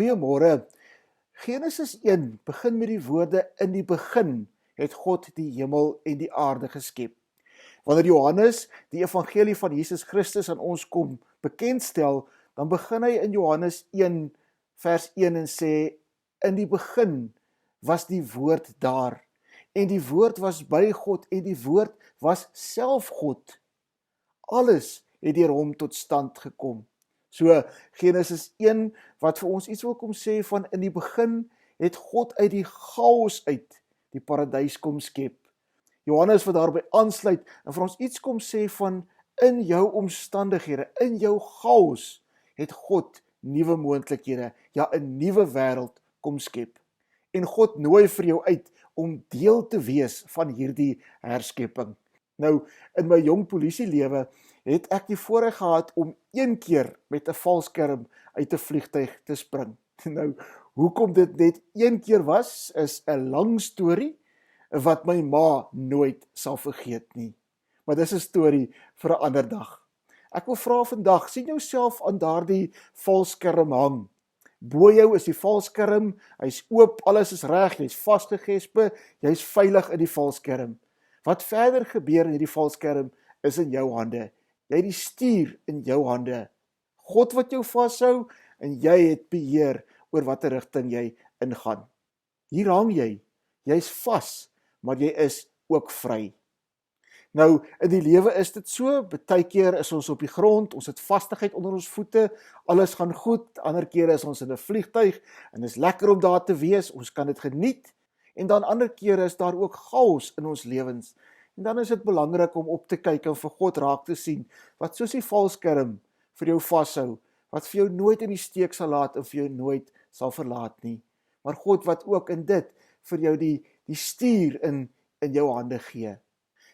Goeiemôre. Genesis 1 begin met die woorde: in die begin het God die hemel en die aarde geskep. Wanneer Johannes die evangelie van Jesus Christus aan ons kom bekendstel, dan begin hy in Johannes 1 vers 1 en sê: in die begin was die woord daar, en die woord was by God, en die woord was self God. Alles het deur hom tot stand gekom. So Genesis 1 wat vir ons iets wil kom sê van in die begin het God uit die chaos uit die paradys kom skep. Johannes wat daarby aansluit en vir ons iets kom sê van in jou omstandighede, in jou chaos het God nuwe moontlikhede, ja 'n nuwe wêreld kom skep. En God nooi vir jou uit om deel te wees van hierdie herskepping. Nou, in my jong polisielewe het ek die voorreg gehad om een keer met 'n valskerm uit 'n vliegtuig te spring. Nou, hoekom dit net een keer was, is 'n lang storie wat my ma nooit sal vergeet nie. Maar dis 'n storie vir 'n ander dag. Ek wil vra vandag, sien jouself aan daardie valskerm hang. Bo jou is die valskerm, hy's oop, alles is reg, jy's vasgegespe, jy's veilig in die valskerm. Wat verder gebeur in hierdie valskerm is in jou hande. Jy het die stuur in jou hande. God wat jou vashou en jy het beheer oor watter rigting jy ingaan. Hier hang jy. Jy's vas, maar jy is ook vry. Nou, in die lewe is dit so, baie keer is ons op die grond, ons het vastigheid onder ons voete, alles gaan goed, ander kere is ons in 'n vliegtuig en is lekker om daar te wees, ons kan dit geniet. En dan ander kere is daar ook chaos in ons lewens. En dan is dit belangrik om op te kyk en vir God raak te sien, wat soos die valskerm vir jou vashou, wat vir jou nooit in die steek sal laat en vir jou nooit sal verlaat nie. Maar God wat ook in dit vir jou die stuur in jou hande gee.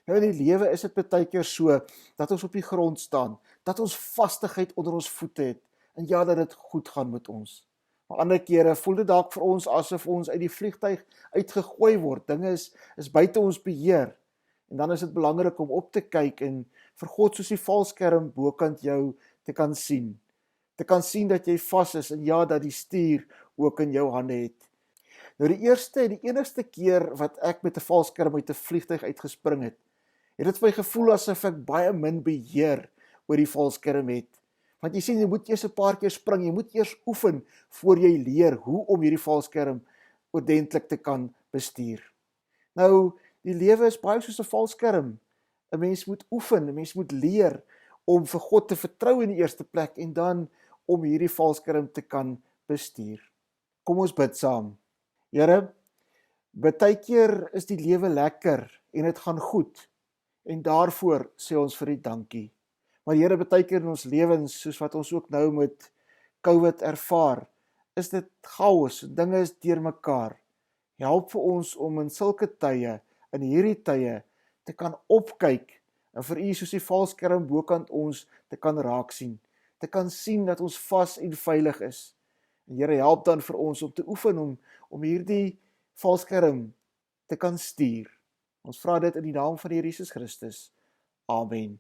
Nou in die lewe is dit baie keer so, dat ons op die grond staan, dat ons vastigheid onder ons voete het, en ja, dat dit goed gaan met ons. Maar ander kere voel dit dalk vir ons asof ons uit die vliegtuig uitgegooi word. Dinge is buite ons beheer. En dan is dit belangrik om op te kyk en vir God soos die valskerm bokant jou te kan sien. Te kan sien dat jy vas is en ja, dat die stuur ook in jou hande het. Nou die eerste en die enigste keer wat ek met 'n valskerm uit 'n vliegtuig uitgespring het dit vir my gevoel asof ek baie min beheer oor die valskerm het. Want jy sien, jy moet eers 'n paar keer spring, jy moet eers oefen voor jy leer hoe om hierdie valskerm ordentlik te kan bestuur. Nou, die lewe is baie soos 'n valskerm. 'n Mens moet oefen, 'n mens moet leer om vir God te vertrou in die eerste plek en dan om hierdie valskerm te kan bestuur. Kom ons bid saam. Here, baie keer is die lewe lekker en dit gaan goed. En daarvoor sê ons vir U dankie. Maar Here, baie keer in ons lewens, soos wat ons ook nou met COVID ervaar, is dit chaos, dinge is deurmekaar. Help vir ons om in sulke tye, in hierdie tye, te kan opkyk en vir U soos die valskerm bokant ons te kan raak sien. Te kan sien dat ons vas en veilig is. En Here, help dan vir ons om te oefen om hierdie valskerm te kan stuur. Ons vra dit in die naam van die Here Jesus Christus. Amen.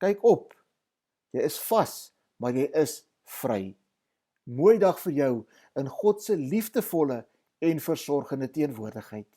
Kyk op. Jy is vas, maar jy is vry. Mooi dag vir jou in God se liefdevolle en versorgende teenwoordigheid.